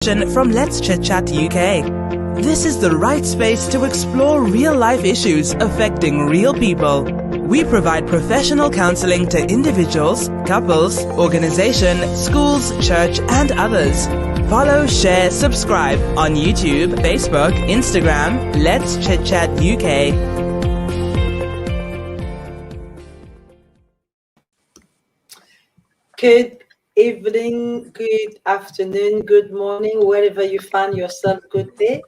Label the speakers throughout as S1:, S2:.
S1: From Let's Chit Chat UK. This is the right space to explore real-life issues affecting real people. We provide professional counseling to individuals, couples, organizations, schools, church, and others. Follow, share, subscribe on YouTube, Facebook, Instagram, Let's Chit Chat UK.
S2: Good evening, good afternoon, good morning, wherever you find yourself. Good day.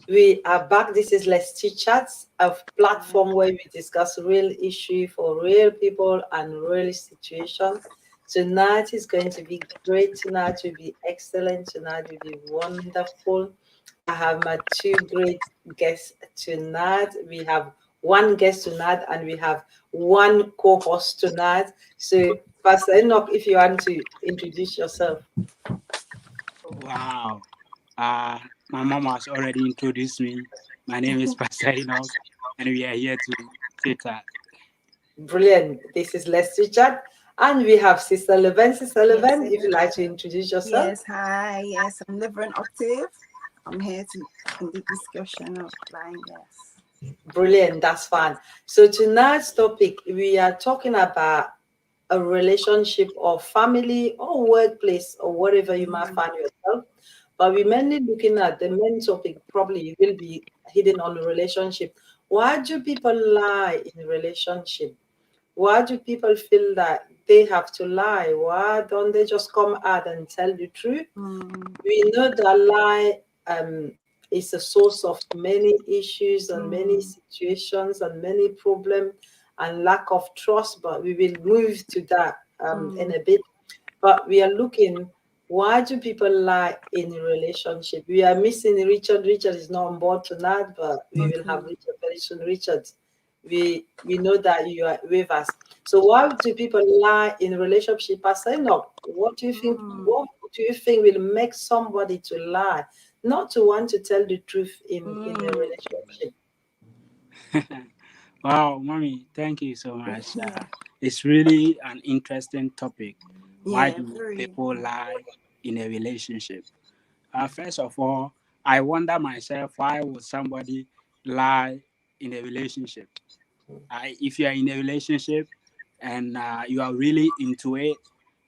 S2: We are back. This is Let's Chit Chat, a platform where we discuss real issue for real people and real situations. Tonight is going to be great. Tonight will be excellent. Tonight will be wonderful. I have my two great guests tonight. We have one guest tonight and we have one co-host tonight. So, Pastor Enoch, if you want to introduce yourself.
S3: Wow. My mom has already introduced me. My name is Pastor Enoch, and we are here to chit chat.
S2: Brilliant. This is Let's Chit Chat. And we have Sister Leven. Sister Leven, if you'd like to introduce yourself.
S4: Yes, hi. Yes, I'm Reverend Octave. I'm here in the discussion of blind. Yes.
S2: Brilliant. That's fine. So tonight's topic, we are talking about a relationship or family or workplace or wherever you might find yourself. But we're mainly looking at the main topic, probably will be hidden on the relationship. Why do people lie in a relationship? Why do people feel that they have to lie? Why don't they just come out and tell the truth? We know that lie is a source of many issues and many situations and many problems and lack of trust, but we will move to that in a bit. But we are looking, why do people lie in a relationship? We are missing Richard. Richard is not on board tonight, but we will have Richard very soon. Richard, we know that you are with us. So why do people lie in a relationship? Pastor Enoch, what do you think? What do you think will make somebody to lie, not to want to tell the truth in a relationship?
S3: Wow, Mommy, thank you so much. It's really an interesting topic. Why do people lie in a relationship? First of all, I wonder myself, why would somebody lie in a relationship? If you are in a relationship and you are really into it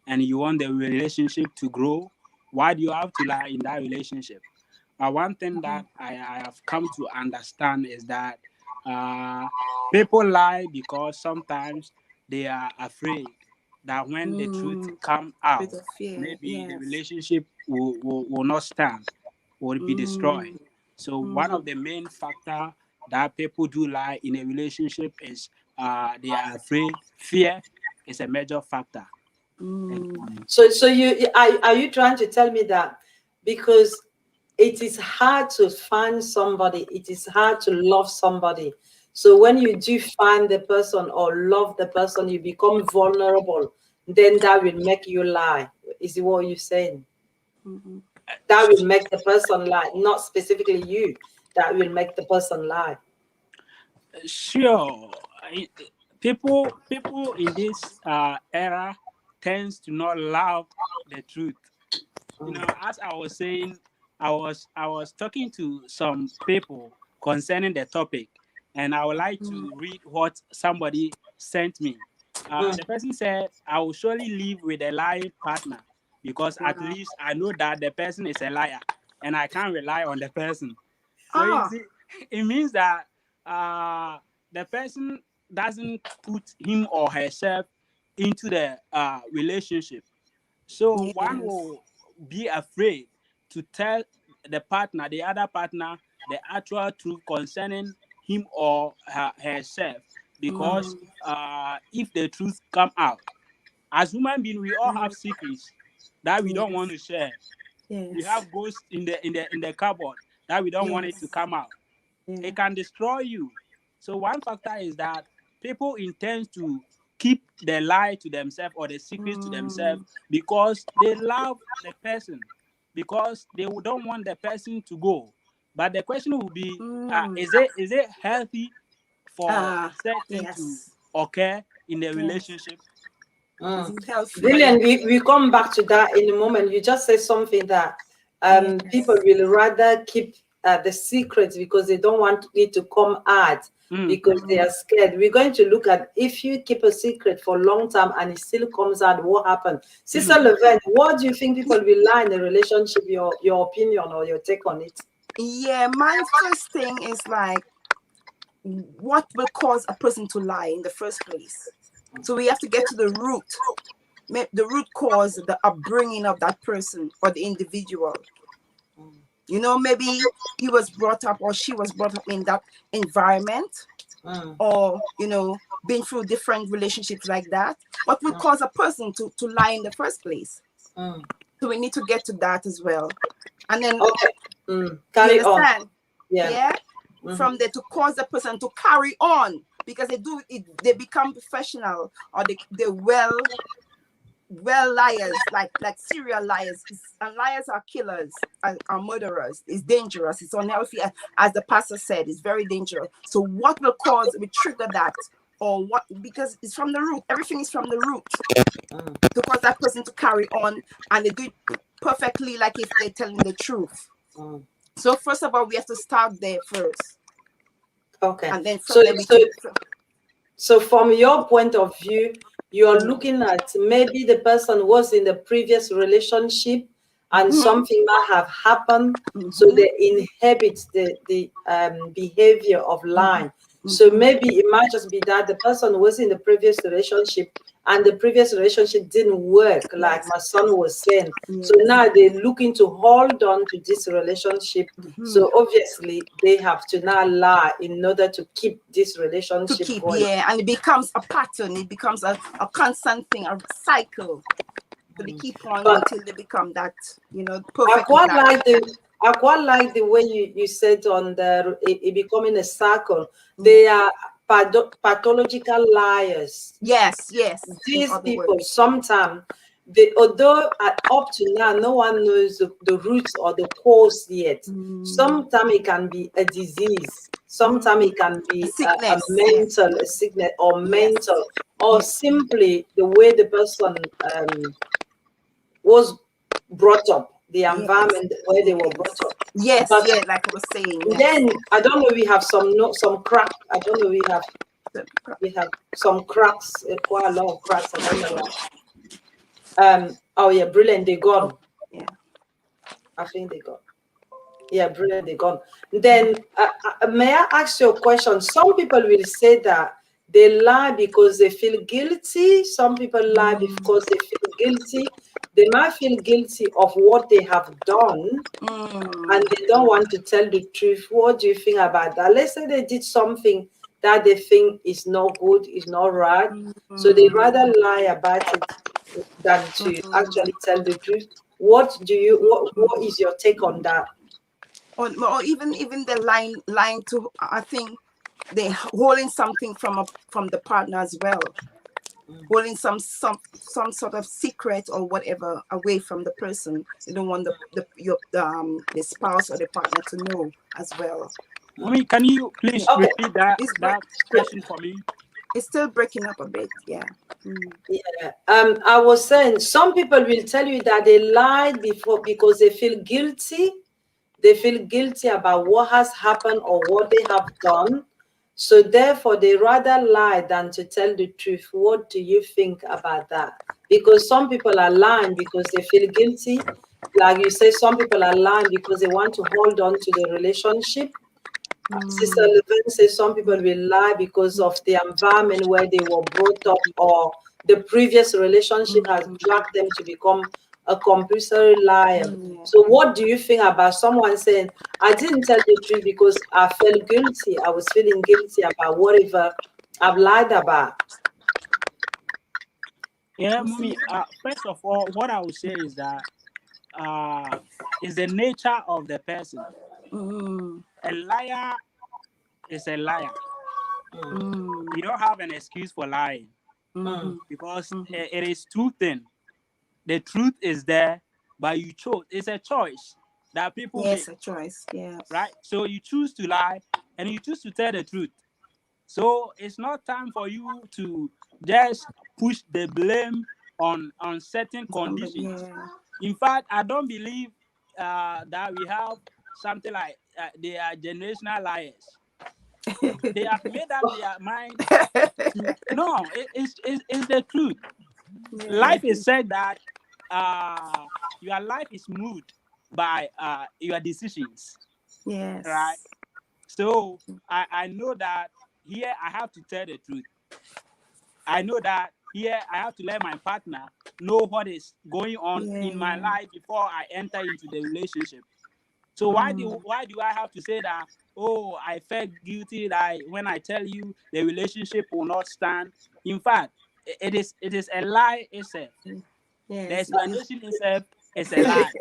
S3: and you want the relationship to grow, why do you have to lie in that relationship? One thing that I have come to understand is that people lie because sometimes they are afraid that when the truth come out, maybe the relationship will not stand, will be destroyed. So one of the main factors that people do lie in a relationship is they are afraid. Fear is a major factor.
S2: So you are you trying to tell me that because it is hard to find somebody, it is hard to love somebody. So when you do find the person or love the person, you become vulnerable. Then that will make you lie. Is it what you're saying? That will make the person lie, not specifically you. That will make the person lie.
S3: Sure. People in this era tends to not love the truth. You know, as I was saying, I was talking to some people concerning the topic, and I would like to read what somebody sent me. The person said, "I will surely live with a lying partner because at least I know that the person is a liar, and I can't rely on the person." So you see, it means that the person doesn't put him or herself into the relationship. So one will be afraid to tell the other partner, the actual truth concerning him or herself, because if the truth come out, as human beings, we all have secrets that we don't want to share. We have ghosts in the cupboard that we don't want it to come out. It can destroy you. So one factor is that people intend to keep the lie to themselves or the secret to themselves because they love the person, because they don't want the person to go. But the question will be, is it healthy for certain to occur in a relationship?
S2: Brilliant. We come back to that in a moment. You just said something that People will rather keep the secret because they don't want it to come out because they are scared. We're going to look at if you keep a secret for a long time and it still comes out, what happened? Sister Levin, what do you think people will lie in a relationship? Your opinion or your take on it?
S4: Yeah, my first thing is like, what will cause a person to lie in the first place? So we have to get to the root cause, the upbringing of that person or the individual. You know, maybe he was brought up or she was brought up in that environment, or, you know, been through different relationships like that. What would cause a person to lie in the first place? So we need to get to that as well. And then,
S2: carry on.
S4: Yeah. From there to cause the person to carry on, because they become professional, or they well liars, like serial liars. And liars are killers, are murderers. It's dangerous. It's unhealthy. As the pastor said, it's very dangerous. So what will trigger that? Or what? Because it's from the root. Everything is from the root to cause that person to carry on, and they do it perfectly, like if they're telling the truth. So first of all, we have to start there first.
S2: Okay.
S4: And then
S2: so from your point of view, you're looking at maybe the person was in the previous relationship and something might have happened, so they inhabit the behavior of lying. So maybe it might just be that the person was in the previous relationship and the previous relationship didn't work, like my son was saying. So now they're looking to hold on to this relationship. So obviously they have to now lie in order to keep this relationship going.
S4: Yeah, and it becomes a pattern. It becomes a constant thing, a cycle. So they keep on until they become that, you know, perfect.
S2: I quite like the way you said on it becoming a circle. They are pathological liars.
S4: Yes.
S2: These people sometimes, although up to now no one knows the roots or the cause yet. Sometimes it can be a disease. Sometimes it can be a sickness or mental, or simply the way the person was brought up, the environment where they were brought up.
S4: Yes, like I was saying.
S2: Then I don't know. We have some crack. I don't know. We have some cracks. Quite a lot of cracks. I don't know. Oh yeah, brilliant. They gone.
S4: Yeah.
S2: I think they gone. Yeah, brilliant. They gone. Then may I ask you a question? Some people will say that they lie because they feel guilty. Some people lie because they feel guilty. They might feel guilty of what they have done, and they don't want to tell the truth. What do you think about that? Let's say they did something that they think is not good, is not right. So they rather lie about it than to actually tell the truth. What is your take on that?
S4: Or even the lying to, I think they're holding something from the partner as well. Holding some sort of secret or whatever away from the person. They don't want the spouse or the partner to know as well.
S3: Mommy, can you please repeat that question for me?
S4: It's still breaking up a bit, yeah.
S2: Yeah. I was saying some people will tell you that they lied before because they feel guilty. They feel guilty about what has happened or what they have done. So therefore, they rather lie than to tell the truth. What do you think about that? Because some people are lying because they feel guilty. Like you say, some people are lying because they want to hold on to the relationship. Sister Levin says some people will lie because of the environment where they were brought up, or the previous relationship has dragged them to become a compulsory liar. So what do you think about someone saying, I didn't tell the truth because I felt guilty. I was feeling guilty about whatever I've lied about?
S3: Yeah, Mommy, first of all, what I would say is that is the nature of the person. A liar is a liar. You don't have an excuse for lying because it is two things. The truth is there, but you chose. It's a choice that people make.
S4: Yes, a choice. Yeah.
S3: Right? So you choose to lie and you choose to tell the truth. So it's not time for you to just push the blame on certain conditions. In fact, I don't believe that we have something like they are generational liars. They have made up their mind. No, it's the truth. Life is said that your life is moved by your decisions,
S4: Yes.
S3: right? So I know that here I have to tell the truth. I know that here I have to let my partner know what is going on in my life before I enter into the relationship. So why do I have to say that? Oh, I felt guilty that when I tell you the relationship will not stand. In fact, it is a lie itself. The
S4: Yes.
S3: explanation itself is a lie.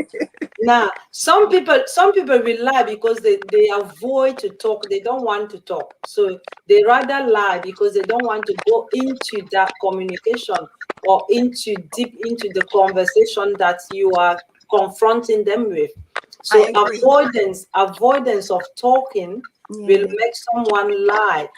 S2: Now, some people will lie because they avoid to talk. They don't want to talk. So they rather lie because they don't want to go into that communication or into deep into the conversation that you are confronting them with. So
S4: I agree.
S2: avoidance of talking will
S4: Yeah.
S2: make someone lie.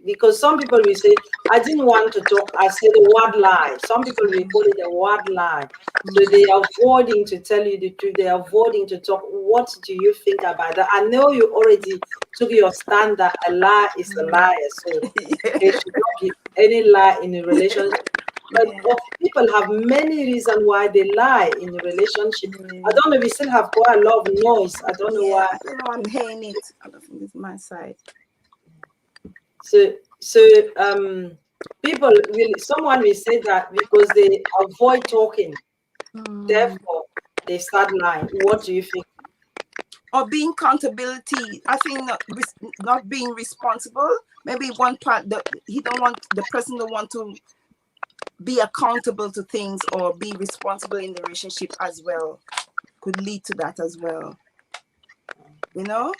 S2: Because some people will say, I didn't want to talk, I said a word lie. Some people will call it a word lie. So they are avoiding to tell you the truth, they are avoiding to talk. What do you think about that? I know you already took your stand that a lie is a liar, so there should not be any lie in a relationship. But people have many reasons why they lie in a relationship. I don't know, we still have quite a lot of noise. I don't know why.
S4: I don't know, I'm hearing it. I don't think it's my side.
S2: So someone will say that because they avoid talking, therefore they start lying. What do you think?
S4: Or being accountability. I think not being responsible. Maybe one part that the person don't want to be accountable to things or be responsible in the relationship as well. Could lead to that as well. You know?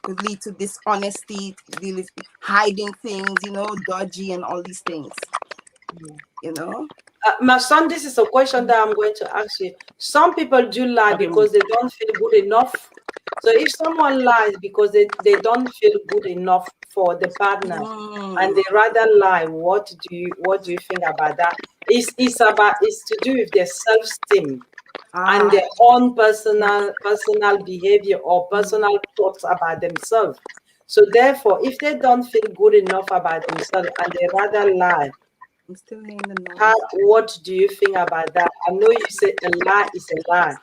S4: Could lead to dishonesty, hiding things, dodgy and all these things. You know?
S2: My son, this is a question that I'm going to ask you. Some people do lie because they don't feel good enough. So if someone lies because they don't feel good enough for the partner and they rather lie, what do you think about that? It's to do with their self-esteem and their own personal behavior or personal thoughts about themselves. So therefore, if they don't feel good enough about themselves and they rather lie,
S4: I'm still hearing the noise.
S2: what do you think about that? I know you say a lie is a lie,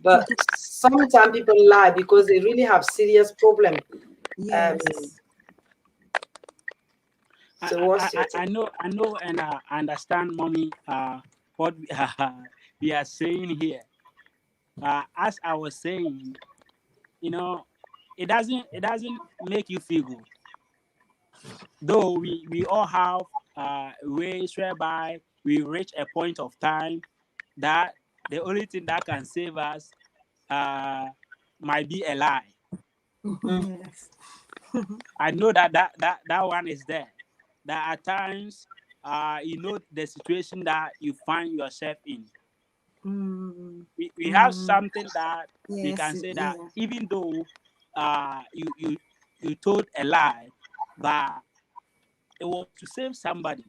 S2: but sometimes people lie because they really have serious problem.
S4: Yes.
S2: So what's your
S3: I know, and I understand, mommy, what we are saying here. As I was saying, it doesn't make you feel good. Though we all have ways whereby we reach a point of time that the only thing that can save us might be a lie.
S4: Yes.
S3: I know that one is there. That at times, the situation that you find yourself in. We have something that we can say that even though you told a lie, but it was to save somebody.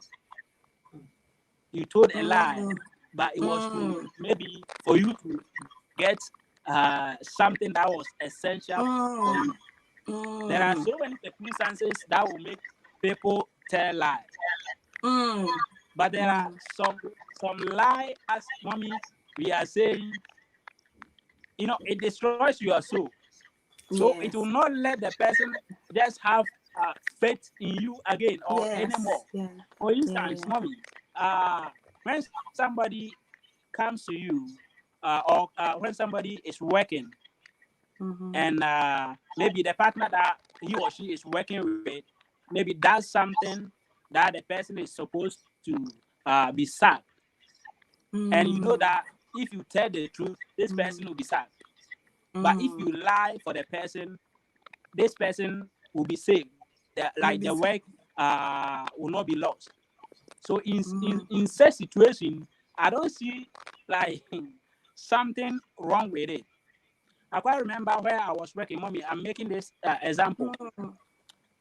S3: You told a lie, but it was to maybe for you to get something that was essential for you. There are so many circumstances that will make people tell lies. But there are some lie, as mommy, we are saying, it destroys your soul. So it will not let the person just have faith in you again or anymore. For instance, mommy, when somebody comes to you, or when somebody is working, and maybe the partner that he or she is working with, maybe does something that the person is supposed to be sacked. And you know that if you tell the truth, this person will be sacked. But if you lie for the person, this person will be saved. The work will not be lost. So in such situation, I don't see like something wrong with it. I quite remember where I was working, mommy. I'm making this example,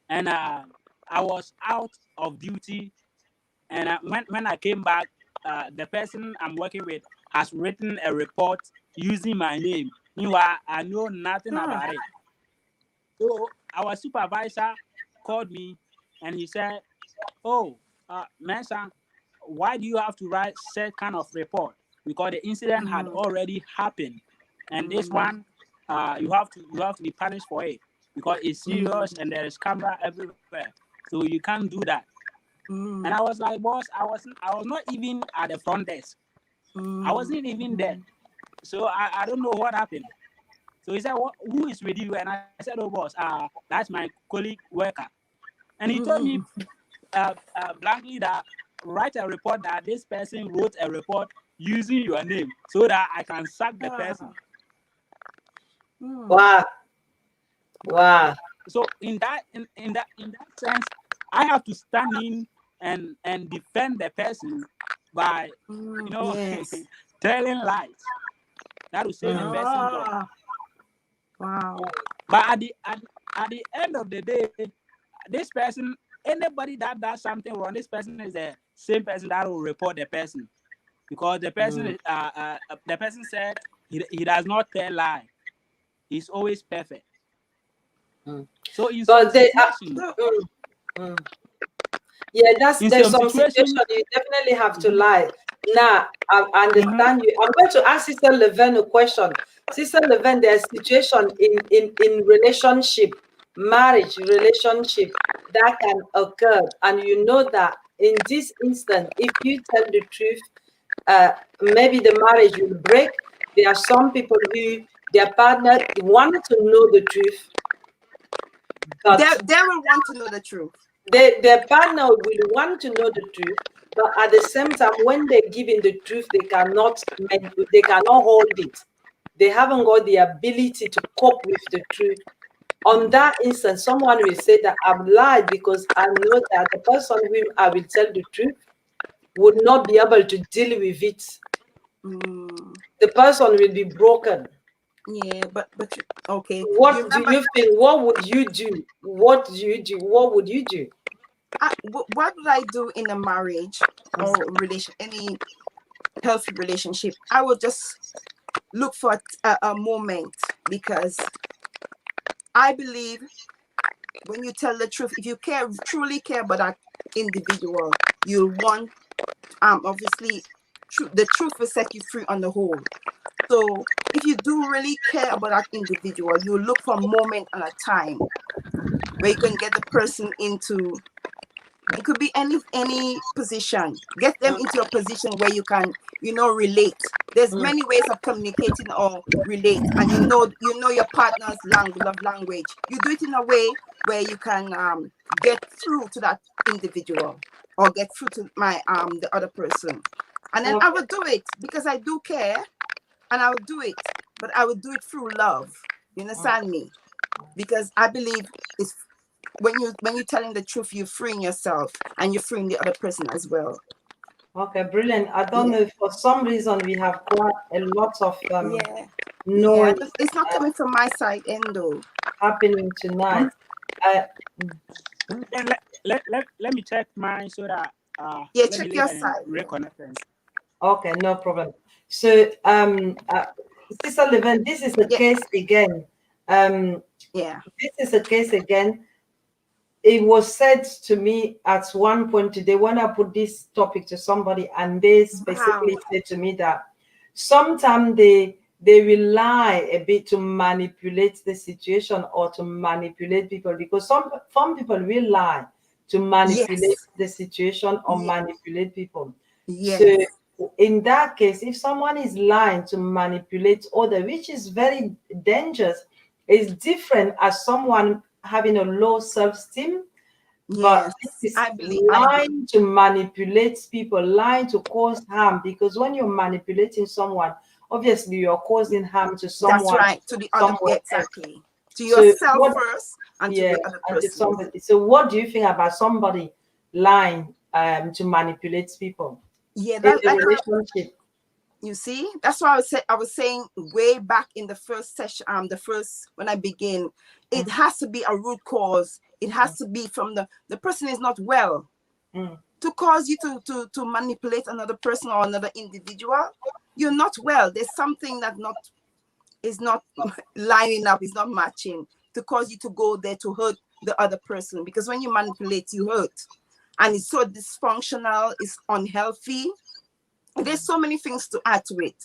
S3: and I was out of duty, and when I came back, the person I'm working with has written a report using my name Meanwhile, I know nothing about it. So our supervisor called me and he said, "Oh, Mensah, why do you have to write said kind of report? Because the incident had already happened, and this one, you have to be punished for it because it's serious and there is camera everywhere, so you can't do that." And I was like, "Boss, I was not even at the front desk. I wasn't even there, so I don't know what happened." So he said, "Who is with you?" And I said, "Oh, boss, that's my colleague worker." And he told me blankly that write a report that this person wrote a report using your name so that I can sack the person.
S2: Wow. Wow.
S3: So in that sense, I have to stand in and defend the person by telling lies that will save the person's job.
S4: Wow.
S3: But at the end of the day, this person, anybody that does something wrong, this person is the same person that will report the person, because the person the person said he does not tell lie. He's always perfect. So in
S2: But
S3: some
S2: they
S3: situation,
S2: there's some situation you definitely have to lie. Now, I understand you. I'm going to ask Sister Leven a question. Sister Leven, there's situation in relationship, marriage relationship that can occur, and you know that in this instant, if you tell the truth, maybe the marriage will break. There are some people who their partner want to know the truth.
S4: But they will want to know the truth.
S2: Their partner will want to know the truth, but at the same time, when they give in the truth, they cannot hold it. They haven't got the ability to cope with the truth. On that instant, someone will say that I've lied because I know that the person whom I will tell the truth would not be able to deal with it. The person will be broken.
S4: Yeah, but okay.
S2: What do you think? What would you do? What do you do? What would you do?
S4: What would I do in a marriage or any healthy relationship? I would just look for a moment, because I believe when you tell the truth, if you truly care about that individual, you'll want obviously the truth will set you free on the whole. So if you do really care about that individual, you look for a moment and a time where you can get the person into, it could be any position, get them into a position where you can, relate. There's many ways of communicating or relate, and you know your partner's language. You do it in a way where you can get through to that individual or get through to the other person. And then I will do it because I do care, and I will do it, but I will do it through love. You understand me? Because I believe it's when you're telling the truth, you're freeing yourself and you're freeing the other person as well.
S2: Okay, brilliant. I don't know if for some reason we have quite a lot of noise.
S4: It's not coming from my side, Endo.
S2: Happening tonight.
S3: Let me check mine so that
S4: check your side.
S3: Reconnect.
S2: Okay, no problem. So Sister Leven, this is a case again. This is a case again. It was said to me at one point today when I put this topic to somebody, and they specifically said to me that sometimes they will lie a bit to manipulate the situation or to manipulate people, because some people will lie to manipulate the situation or manipulate people. So in that case, if someone is lying to manipulate others, which is very dangerous, it's different as someone having a low self-esteem. But
S4: I believe
S2: lying to manipulate people, lying to cause harm, because when you're manipulating someone, obviously you're causing harm to someone.
S4: That's right, to the other, exactly. To yourself first and to the other person.
S2: To somebody. So what do you think about somebody lying to manipulate people?
S4: That relationship. You see, that's why I was saying way back in the first session, when I begin, it has to be a root cause. It has to be from the person is not well to cause you to manipulate another person or another individual. You're not well. There's something that is not lining up, is not matching, to cause you to go there to hurt the other person. Because when you manipulate, you hurt. And it's so dysfunctional, it's unhealthy. There's so many things to add to it,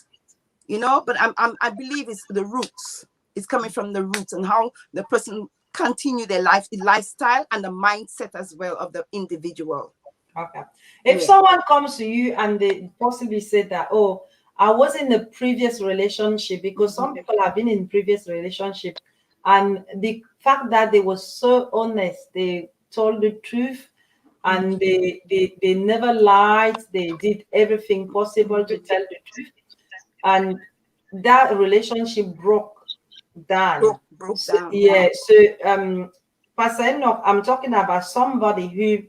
S4: you know, but I believe it's the roots. It's coming from the roots and how the person continue their lifestyle and the mindset as well of the individual.
S2: Okay. If someone comes to you and they possibly said that, oh, I was in a previous relationship, because some people have been in previous relationship, and the fact that they were so honest, they told the truth, and they never lied, they did everything possible to tell the truth, and that relationship broke down.
S4: Broke
S2: So,
S4: down.
S2: yeah. So Pastor Enoch, I'm talking about somebody who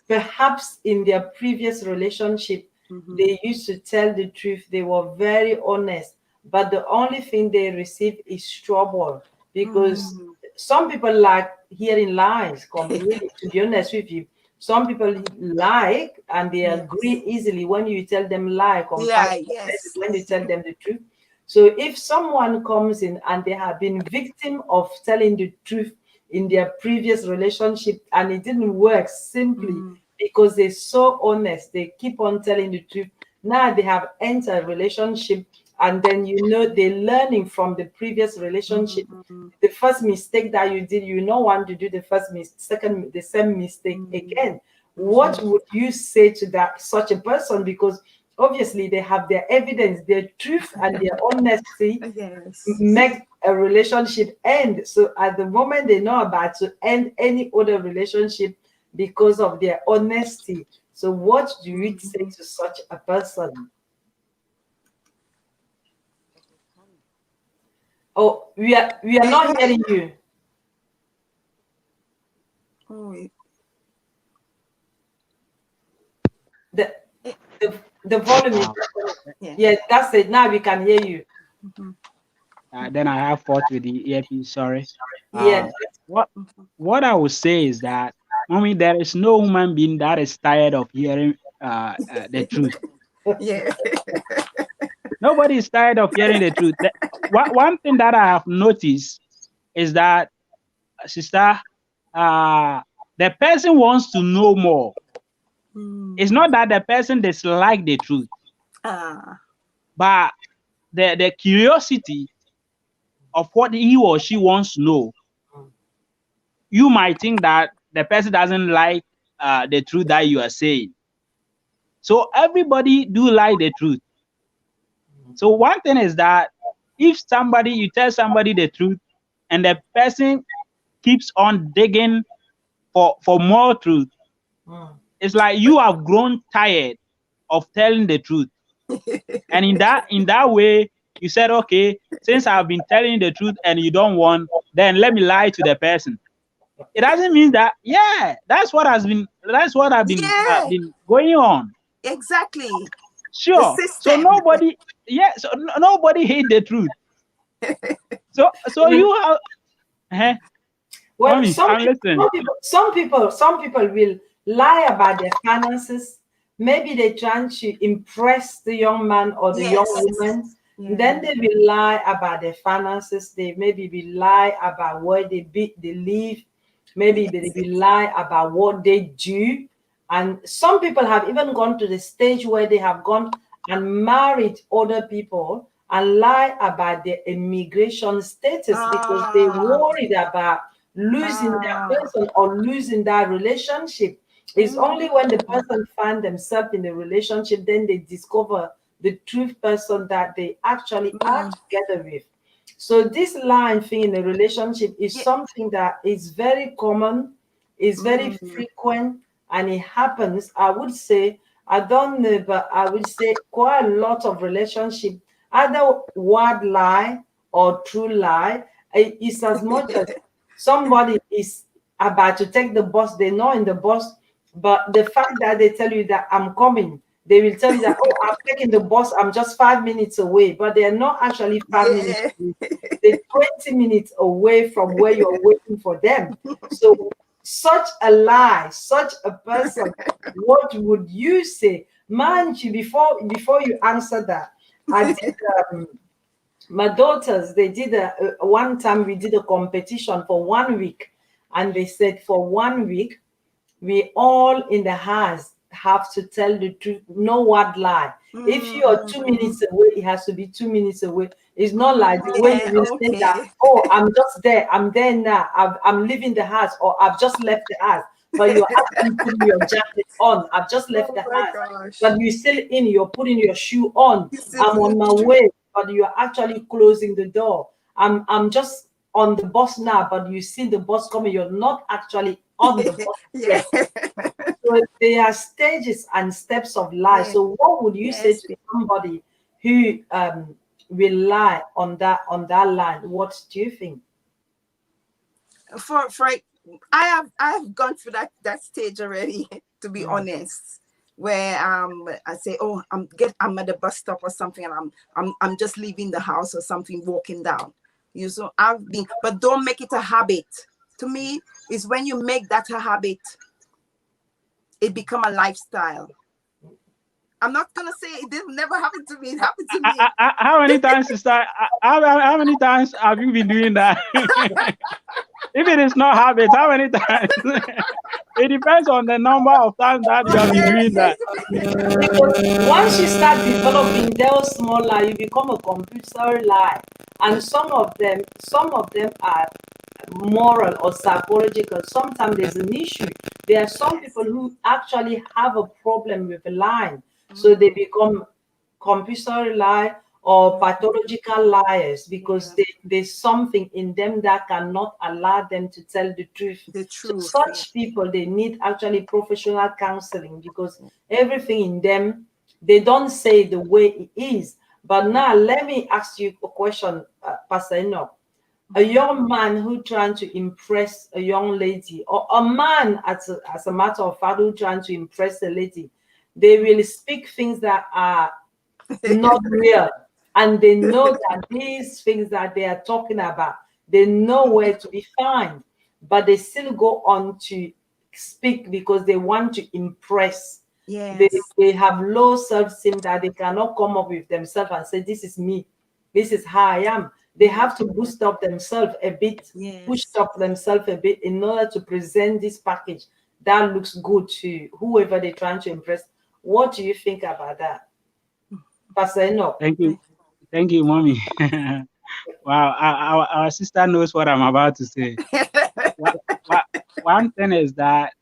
S2: perhaps in their previous relationship, they used to tell the truth, they were very honest, but the only thing they received is trouble, because some people like hearing lies completely, to be honest with you. Some people like, and they agree easily when you tell them lie, when you tell them the truth. So if someone comes in and they have been victim of telling the truth in their previous relationship and it didn't work, simply because they're so honest, they keep on telling the truth. Now they have entered a relationship, and then, you know, they're learning from the previous relationship. The first mistake that you did, you don't want to do the same mistake again. What would you say to that such a person? Because obviously they have their evidence, their truth, and their honesty make a relationship end. So at the moment they know about to end any other relationship because of their honesty. So what do you say to such a person? Oh, we are not hearing you. The volume is yeah, that's it. Now we can hear you.
S3: Then I have fought with the earpiece. Sorry.
S2: Yeah.
S3: What I would say is that, I mean, there is no human being that is tired of hearing the truth.
S4: Yeah.
S3: Nobody is tired of hearing the truth. One thing that I have noticed is that, sister, the person wants to know more. It's not that the person dislikes the truth, but the curiosity of what he or she wants to know. You might think that the person doesn't like the truth that you are saying. So everybody do like the truth. So one thing is that if you tell somebody the truth and the person keeps on digging for more truth, it's like you have grown tired of telling the truth. And in that way, you said, okay, since I've been telling the truth and you don't want, then let me lie to the person. It doesn't mean that, that's what I've been been going on.
S4: Exactly.
S3: Sure. So nobody hate the truth. So you have
S2: well,
S3: Mommy,
S2: some people will lie about their finances. Maybe they're trying to impress the young man or the young woman. Then they will lie about their finances. They maybe will lie about where they live. Maybe they will lie about what they do. And some people have even gone to the stage where they have gone and married other people and lie about their immigration status because they worried about losing that person or losing that relationship. It's only when the person find themselves in the relationship, then they discover the true person that they actually are together with. So this lying thing in a relationship is something that is very common, is very frequent, and it happens. I would say, I don't know, but I would say quite a lot of relationship, either word lie or true lie. It's as much as somebody is about to take the bus, they know in the bus, but the fact that they tell you that I'm coming, they will tell you that, oh, I'm taking the bus, I'm just 5 minutes away, but they're not actually 5 minutes away. They're 20 minutes away from where you're waiting for them. So such a lie, such a person, what would you say? Mind you, before you answer that, I did My daughters, they did one time we did a competition for 1 week, and they said for 1 week we all in the house have to tell the truth, no word lie. If you are 2 minutes away, it has to be 2 minutes away. It's not like the way you will say that, oh, I'm just there, I'm there now, I'm leaving the house, or I've just left the house. But you're actually putting your jacket on. I've just left the house.
S4: Gosh.
S2: But you're still in, you're putting your shoe on.
S4: still
S2: I'm on
S4: in
S2: my
S4: the shoe.
S2: way, but you're actually closing the door. I'm just on the bus now, but you see the bus coming. You're not actually on the bus.
S4: Yeah.
S2: So there are stages and steps of life.
S4: Yeah.
S2: So what would you say
S4: Yes.
S2: to somebody who rely on that line? What do you think?
S4: For I have gone through that stage already, to be honest, where I say, oh, I'm at the bus stop or something, and I'm just leaving the house or something, walking down. So I've been, but don't make it a habit. To me, is when you make that a habit, it become a lifestyle. I'm not gonna say it didn't never happen to me. It happened to me.
S3: How many times, sister? How many times have you been doing that? If it is not habit, how many times? It depends on the number of times that you have been doing that.
S2: Because once you start developing those small lie, you become a computer lie, and some of them are moral or psychological. Sometimes there's an issue. There are some people who actually have a problem with a line, so they become computer lie or pathological liars because there's something in them that cannot allow them to tell the truth.
S4: The truth.
S2: So such people, they need actually professional counseling, because everything in them, they don't say the way it is. But now let me ask you a question, Pastor Enoch. A young man who trying to impress a young lady, or a man as a matter of fact who trying to impress a lady, they will speak things that are not real, and they know that these things that they are talking about, they know where to be found, but they still go on to speak because they want to impress.
S4: Yes.
S2: They have low self-esteem that they cannot come up with themselves and say, this is me, this is how I am. They have to boost up themselves a bit, push up themselves a bit in order to present this package that looks good to whoever they're trying to impress. What do you think about that, Pastor Enoch?
S3: Thank you, mommy. Wow, our sister knows what I'm about to say. One thing is that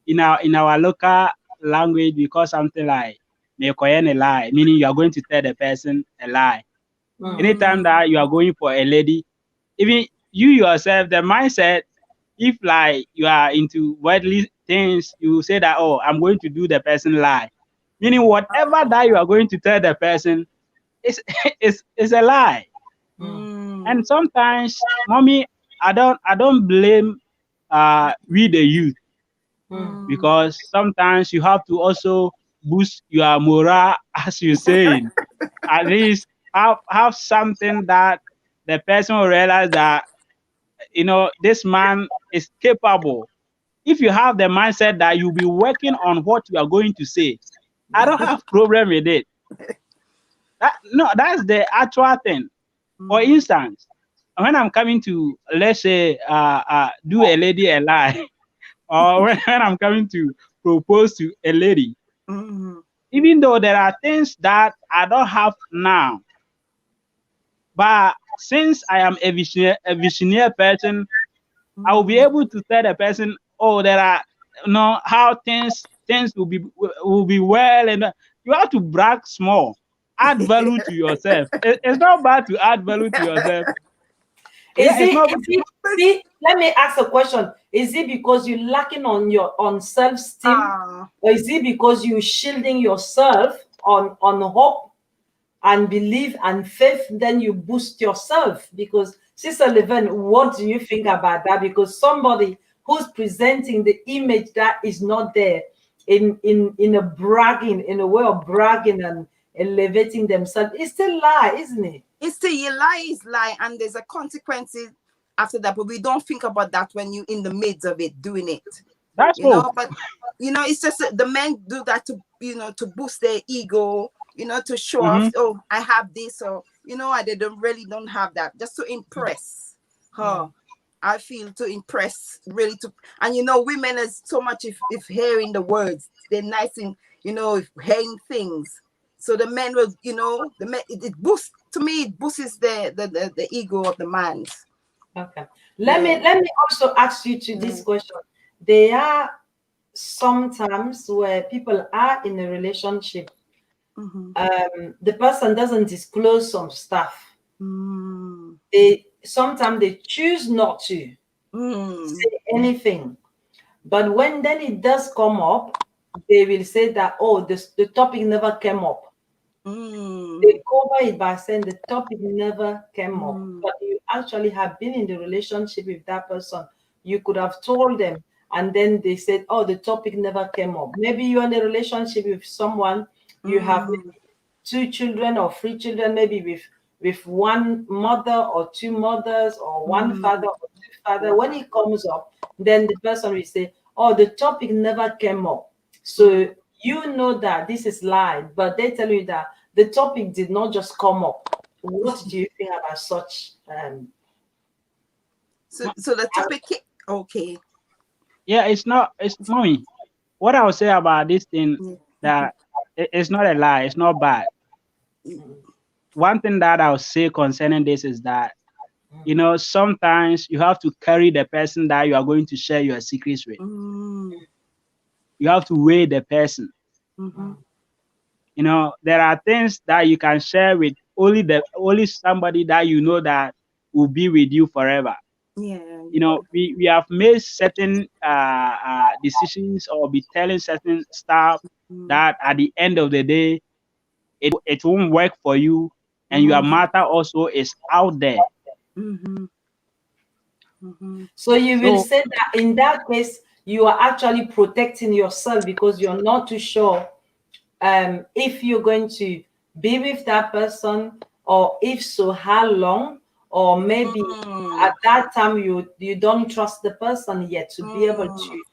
S3: in our local language, we call something like "mekoyen a lie," meaning you are going to tell the person a lie. Anytime that you are going for a lady, even you yourself, the mindset, if like you are into worldly things, you say that, oh, I'm going to do the person lie. Meaning whatever that you are going to tell the person is a lie. And sometimes, mommy, I don't blame we the youth, because sometimes you have to also boost your morale, as you say. At least have something that the person will realize that, you know, this man is capable. If you have the mindset that you'll be working on what you are going to say, I don't have problem with it. That's the actual thing. For instance, when I'm coming to, let's say, do a lady a lie, or when I'm coming to propose to a lady, even though there are things that I don't have now, but since I am a visionary person, I will be able to tell the person, oh, there are, you know, how things will be well, and you have to brag small, add value to yourself. It's not bad to add value to yourself.
S2: Let me ask a question. Is it because you're lacking on your self-esteem, or is it because you're shielding yourself on hope and belief and faith? Then you boost yourself. Because Sister Leven, what do you think about that? Because somebody who's presenting the image that is not there in a way of bragging and elevating themselves, it's still lie, isn't it?
S4: It's still a lie is lie, and there's a consequences after that, but we don't think about that when you're in the midst of it, doing it.
S3: That's
S4: you know, but you know, it's just the men do that to, you know, to boost their ego, to show off. Oh, I have this, or they don't have that, just to impress her. I feel to impress, really, and women is so much if hearing the words, they're nice in hearing things. So the men will, the men, it boosts, to me, it boosts the ego of the man.
S2: Okay. Let me also ask you to this question. There are sometimes where people are in a relationship, the person doesn't disclose some stuff. Sometimes they choose not to say anything, but when then it does come up, they will say that, oh, the topic never came up. They cover it by saying the topic never came up, but you actually have been in the relationship with that person. You could have told them, and then they said, oh, the topic never came up. Maybe you're in a relationship with someone, you have maybe 2 children or 3 children, maybe with one mother or 2 mothers, or one father or 2 fathers. When it comes up, then the person will say, oh, the topic never came up. So you know that this is lie, but they tell you that the topic did not just come up. What do you think about such?
S4: So the topic, okay.
S3: Yeah, it's mommy. What I would say about this thing, that it's not a lie, it's not bad. One thing that I'll say concerning this is that, sometimes you have to carry the person that you are going to share your secrets with. You have to weigh the person. There are things that you can share with only somebody that you know that will be with you forever. We have made certain decisions, or be telling certain stuff that at the end of the day, it won't work for you, and your matter also is out there.
S2: So you will say that in that case, you are actually protecting yourself, because you're not too sure if you're going to be with that person, or if so, how long, or maybe at that time you don't trust the person yet to be able to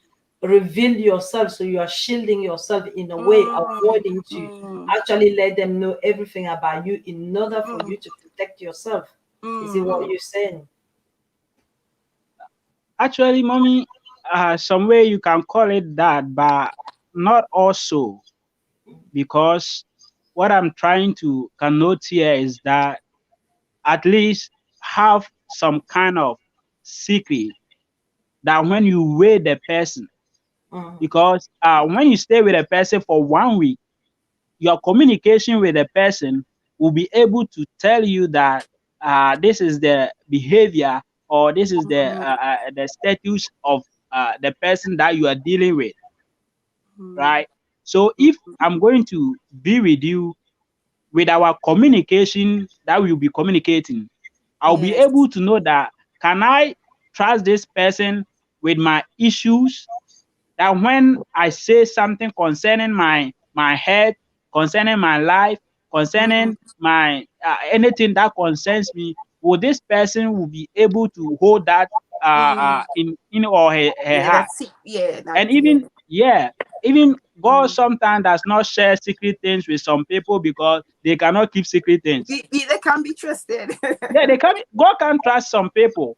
S2: reveal yourself. So you are shielding yourself in a way, avoiding to actually let them know everything about you in order for you to protect yourself. Is it what you're saying?
S3: Actually, mommy, some way you can call it that, but not also, because what I'm trying to connote here is that at least have some kind of secret, that when you weigh the person, because when you stay with a person for 1 week, your communication with the person will be able to tell you that this is the behavior, or this is the status of the person that you are dealing with, right? So if I'm going to be with you, with our communication that we'll be communicating, I'll be able to know that, can I trust this person with my issues? That when I say something concerning my head, concerning my life, concerning my anything that concerns me, will this person will be able to hold that in or her heart? And even God sometimes does not share secret things with some people, because they cannot keep secret things.
S4: They can't be trusted.
S3: Yeah, God can't trust some people.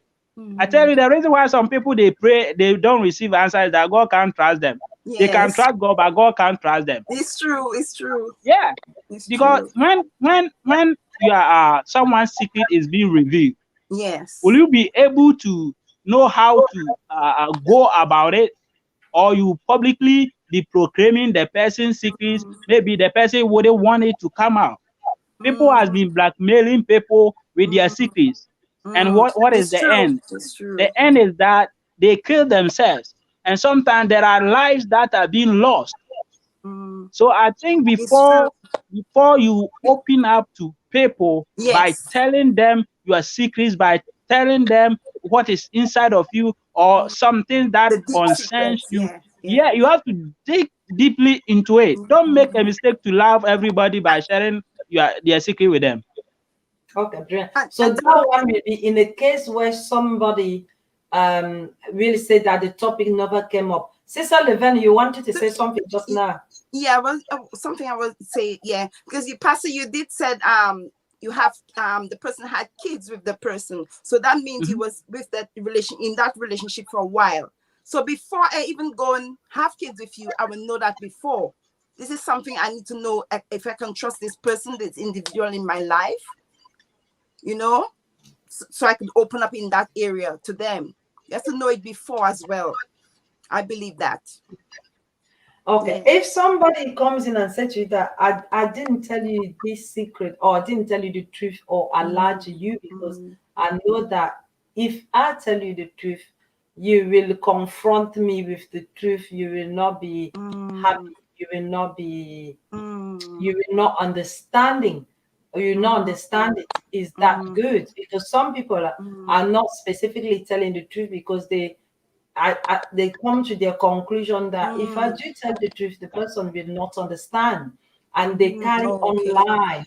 S3: I tell you, the reason why some people they pray, they don't receive answers, is that God can't trust them. They can trust God, but God can't trust them.
S4: It's true.
S3: Yeah, because when you are someone's secret is being revealed, will you be able to know how to go about it, or you publicly be proclaiming the person's secrets? Maybe the person wouldn't want it to come out. People has been blackmailing people with their secrets. And what is the end? The end is that they kill themselves. And sometimes there are lives that are being lost. So I think before you open up to people by telling them your secrets, by telling them what is inside of you, or something that concerns you, you have to dig deeply into it. Don't make a mistake to love everybody by sharing their secret with them.
S2: Okay, brilliant. So that one will be in a case where somebody will say that the topic never came up. Sister Leven, you wanted to say something just now.
S4: Yeah, well, something I would say, yeah, because you, Pastor, you did said you have the person had kids with the person, so that means you was with that relationship for a while. So before I even go and have kids with you, I will know that before. This is something I need to know if I can trust this person, this individual in my life, you know, so I could open up in that area to them. You have to know it before as well. I believe that.
S2: Okay,
S4: Yeah.
S2: if somebody comes in and said to you that I didn't tell you this secret, or I didn't tell you the truth, or I lied to you, because I know that if I tell you the truth, you will confront me with the truth. You will not be happy. You will not be. You will not understanding. Or you not understand it is that good, because some people are not specifically telling the truth because they come to their conclusion that if I do tell the truth, the person will not understand. And they carry online,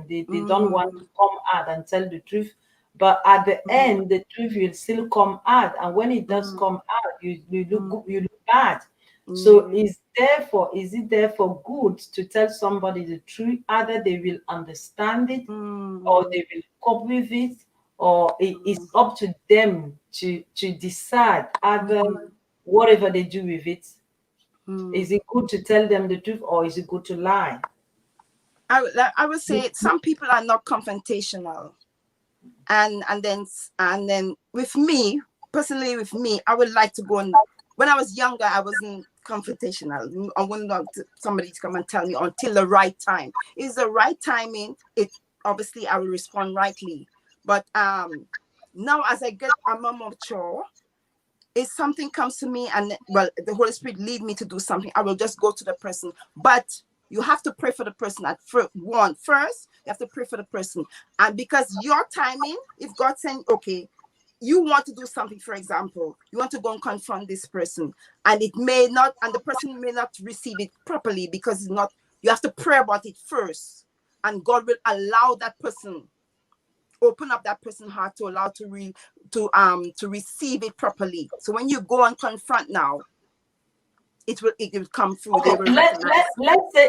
S2: they don't want to come out and tell the truth. But at the end, the truth will still come out. And when it does come out, you look bad. So is it therefore good to tell somebody the truth? Either they will understand it, or they will cope with it, or it is up to them to decide either whatever they do with it. Is it good to tell them the truth, or is it good to lie?
S4: I would say some people are not confrontational, and then with me personally, I would like to go on. When I was younger, I wasn't confrontational. I wouldn't want somebody to come and tell me until the right time. Is the right timing? It obviously I will respond rightly. But now as I'm more mature, if something comes to me and well, the Holy Spirit lead me to do something, I will just go to the person. But you have to pray for the person at first. You have to pray for the person, and because your timing, if God saying, okay, you want to do something, for example, you want to go and confront this person, and it may not, and the person may not receive it properly because it's not. You have to pray about it first, and God will allow that person, open up that person's heart to allow to receive it properly. So when you go and confront now, it will come through.
S2: Okay,
S4: They will recognize.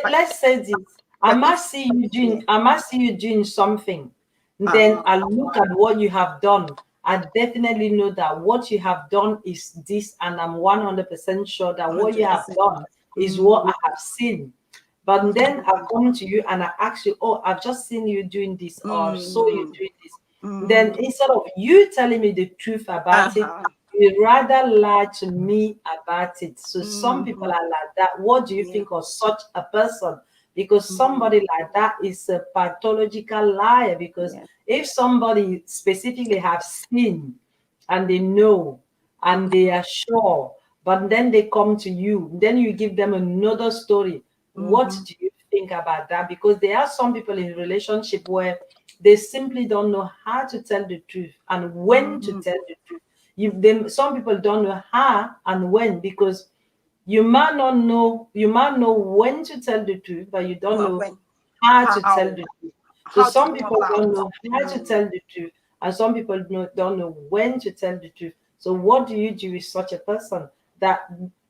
S2: let's say this. I must see you doing something. Then I look at what you have done. I definitely know that what you have done is this, and I'm 100% sure that what you have
S4: 100%.
S2: done is what I have seen. But then I come to you and I ask you, oh, I've just seen you doing this, or saw you doing this. Then instead of you telling me the truth about it, you rather lie to me about it. So some people are like that. What do you think of such a person? Because somebody like that is a pathological liar. Because if somebody specifically have seen and they know and they are sure, but then they come to you, then you give them another story. What do you think about that? Because there are some people in relationship where they simply don't know how to tell the truth and when to tell the truth. Some people don't know how and when, because you might know when to tell the truth, but you don't know how to tell the truth. So some people don't know how to tell the truth, and some people don't know when to tell the truth. So what do you do with such a person that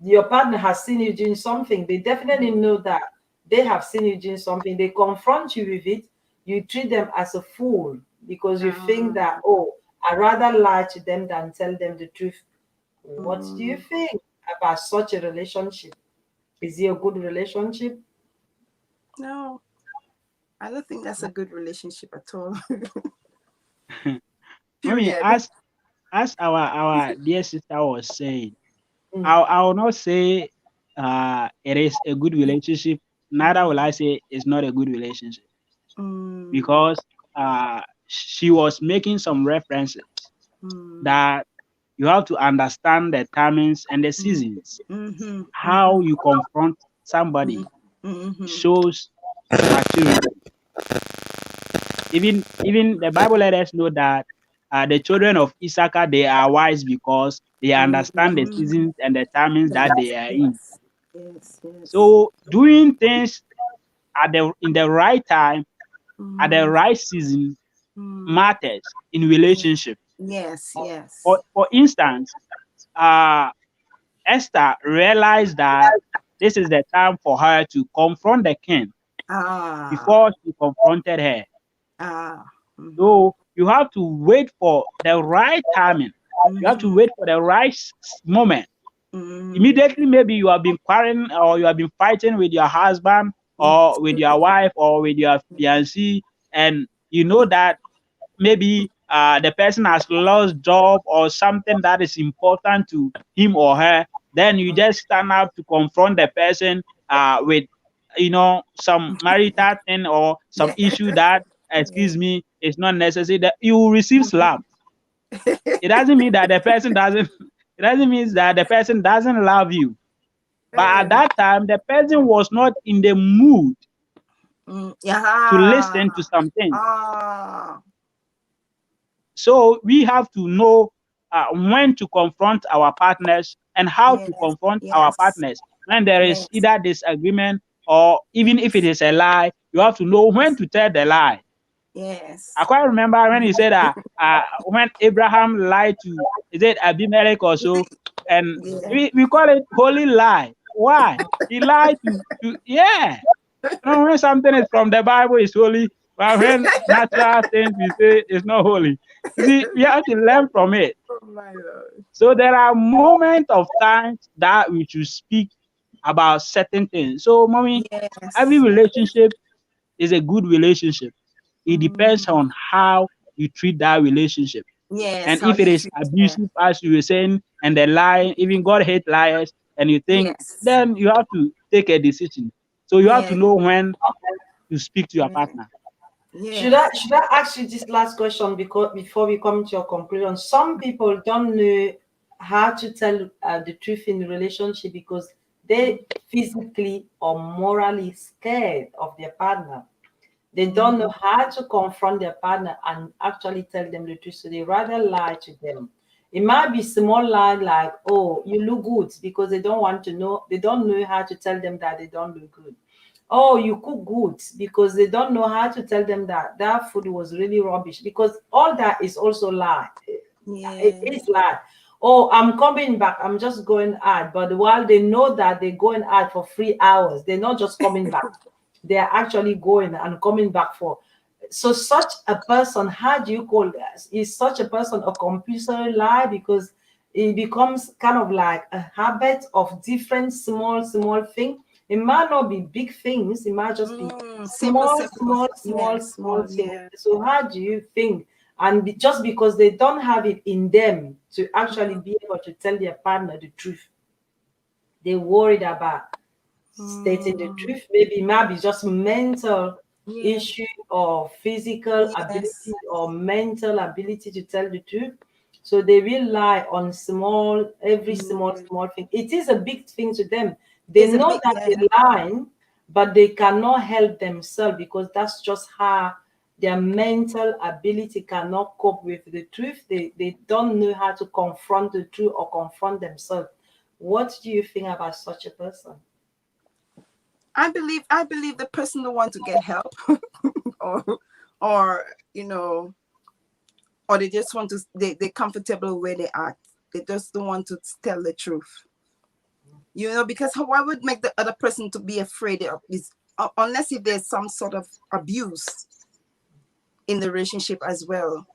S2: your partner has seen you doing something? They definitely know that they have seen you doing something. They confront you with it. You treat them as a fool because you think that, oh, I'd rather lie to them than tell them the truth. What do you think about such a relationship? Is it a good relationship?
S4: No, I don't think that's a good relationship at all.
S3: I mean,
S4: Period.
S3: as our dear sister was saying, I will not say it is a good relationship. Neither will I say it's not a good relationship, because she was making some references that you have to understand the timings and the seasons. How you confront somebody shows maturity. Even the Bible let us know that the children of Issachar, they are wise because they understand the seasons and the timings that they are in.
S4: Yes.
S3: So doing things in the right time, at the right season, matters in relationship.
S4: Yes.
S3: For instance, Esther realized that this is the time for her to confront the king before she confronted her. So you have to wait for the right timing. You have to wait for the right moment. Immediately, maybe you have been quarreling or you have been fighting with your husband or with your wife or with your fiancé, and you know that maybe the person has lost job or something that is important to him or her. Then you just stand up to confront the person with, some marital thing or some issue that, excuse me, is not necessary. That you will receive slap. It doesn't mean that the person doesn't. It doesn't mean that the person doesn't love you. But at that time, the person was not in the mood to listen to something. So we have to know when to confront our partners and how to confront our partners. When there is either disagreement or even if it is a lie, you have to know when to tell the lie. I quite remember when he said that when Abraham lied to, is it Abimelech or so? And we call it holy lie. Why? He lied to yeah. When something is from the Bible, it's holy. But when natural things we say it's not holy. See, we have to learn from it. So there are moments of times that we should speak about certain things. So, mommy, every relationship is a good relationship. It depends on how you treat that relationship. And if it is abusive, as you were saying, and the lie, even God hates liars, and you think, then you have to take a decision. So you have to know when to speak to your partner.
S2: Should I ask you this last question before we come to your conclusion? Some people don't know how to tell the truth in the relationship because they physically or morally scared of their partner. They don't know how to confront their partner and actually tell them the truth. So they rather lie to them. It might be small lie like, oh, you look good, because they don't want to know. They don't know how to tell them that they don't look good. Oh, you cook good, because they don't know how to tell them that that food was really rubbish, because all that is also lie. It is lie. Oh, I'm coming back. I'm just going out. But while they know that they're going out for 3 hours, they're not just coming back. They are actually going and coming back for. So such a person, how do you call that? Is such a person a compulsory lie? Because it becomes kind of like a habit of different small things. It might not be big things. It might just be small things.
S4: Yeah.
S2: So how do you think? And just because they don't have it in them to actually be able to tell their partner the truth, they're worried about stating the truth. Maybe it might be just mental issue or physical ability or mental ability to tell the truth. So they rely on every small thing. It is a big thing to them. They know that they're lying, but they cannot help themselves because that's just how their mental ability cannot cope with the truth. They don't know how to confront the truth or confront themselves. What do you think about such a person?
S4: I believe the person don't want to get help, or or they just want to. They're comfortable where they are. They just don't want to tell the truth. Because why would make the other person to be afraid of this, unless if there's some sort of abuse in the relationship as well.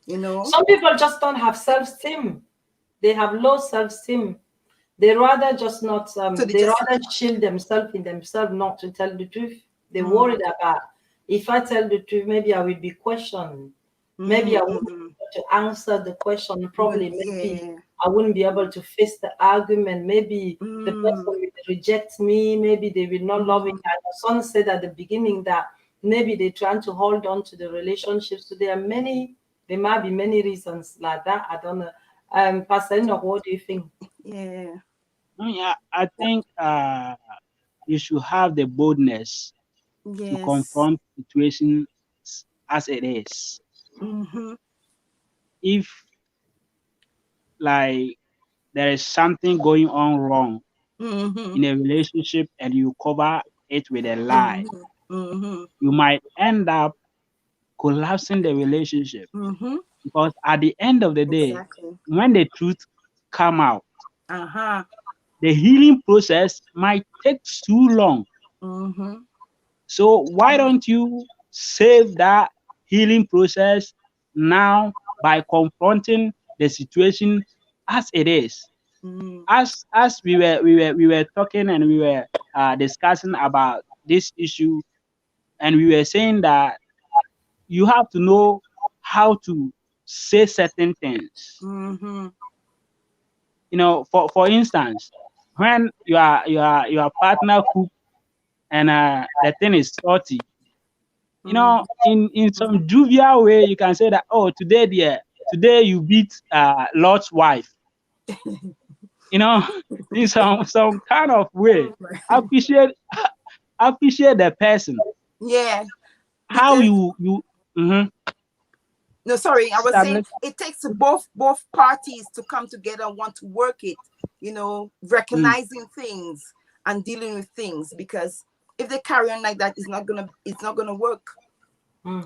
S2: Some people just don't have self-esteem. They have low self-esteem. They rather just not, they rather shield themselves in themselves not to tell the truth. They're worried about, if I tell the truth, maybe I will be questioned. Maybe I won't be able to answer the question properly. Maybe I wouldn't be able to face the argument. Maybe the person will reject me. Maybe they will not love me. Like Son said at the beginning that maybe they're trying to hold on to the relationship. So there might be many reasons like that. I don't know. Pastor Enoch, what do you think?
S3: I think you should have the boldness to confront situations as it is. If like there is something going on wrong in a relationship and you cover it with a lie, you might end up collapsing the relationship. Because at the end of the day, when the truth come out, the healing process might take too long. So why don't you save that healing process now by confronting the situation as it is? As we were talking and we were discussing about this issue, and we were saying that you have to know how to say certain things. You know, for instance, when your partner cook and the thing is salty, you know, in some jovial way, you can say that, oh, today you beat Lord's wife. You know, in some kind of way, appreciate the person.
S4: Yeah.
S3: How
S4: Because,
S3: you
S4: no, sorry, I was saying
S3: establish.
S4: it takes both parties to come together and want to work it, you know, recognizing things and dealing with things, because if they carry on like that, it's not gonna work.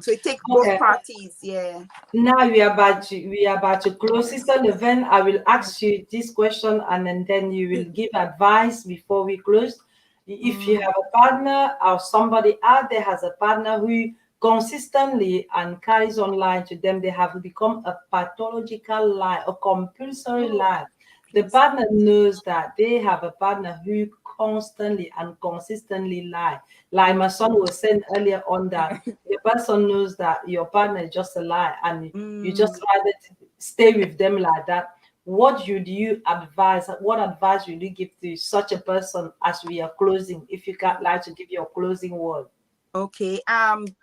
S4: So it takes both parties. Yeah.
S2: Now we are about to close. Sister Leven, I will ask you this question, and then you will give advice before we close. If you have a partner or somebody out there has a partner who consistently and carries on lying to them, they have become a pathological lie, a compulsory lie. The partner knows that they have a partner who constantly and consistently lie. Like my son was saying earlier on, that the person knows that your partner is just a lie, and you just rather stay with them like that. What would you advise? What advice would you give to such a person as we are closing? If you can't like to give your closing word.
S4: Okay.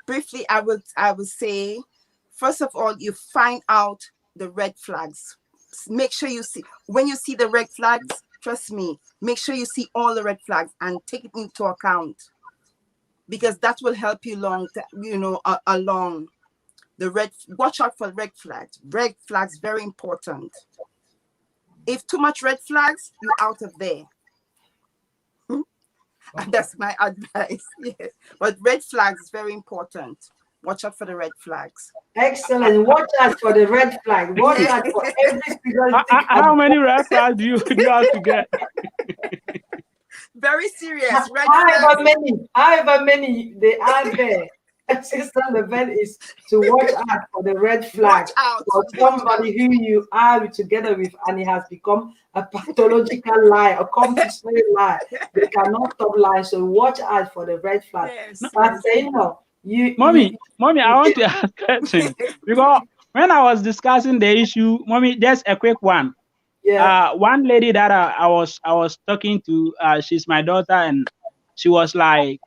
S4: Briefly, I would say, first of all, you find out the red flags. Make sure you see, when you see the red flags, trust me, make sure you see all the red flags and take it into account, because that will help you along watch out for red flags. Red flags, very important. If too much red flags, you're out of there. And that's my advice. Yes. But red flags is very important. Watch out for the red flags.
S2: Excellent. Watch out for the red flag. Watch out for every single thing.
S3: How many red flags do you have to get?
S4: Very serious. Red flags.
S2: However many they are there. Sister Leven is to watch out for the red flag for somebody who you are together with, and it has become a pathological lie, a compulsory lie. They cannot stop lying, so watch out for the red flag.
S4: Yes.
S2: But say no.
S3: Mommy, I want to ask a question, because when I was discussing the issue, Mommy, just a quick one.
S2: Yeah.
S3: One lady that I was talking to, she's my daughter, and she was like,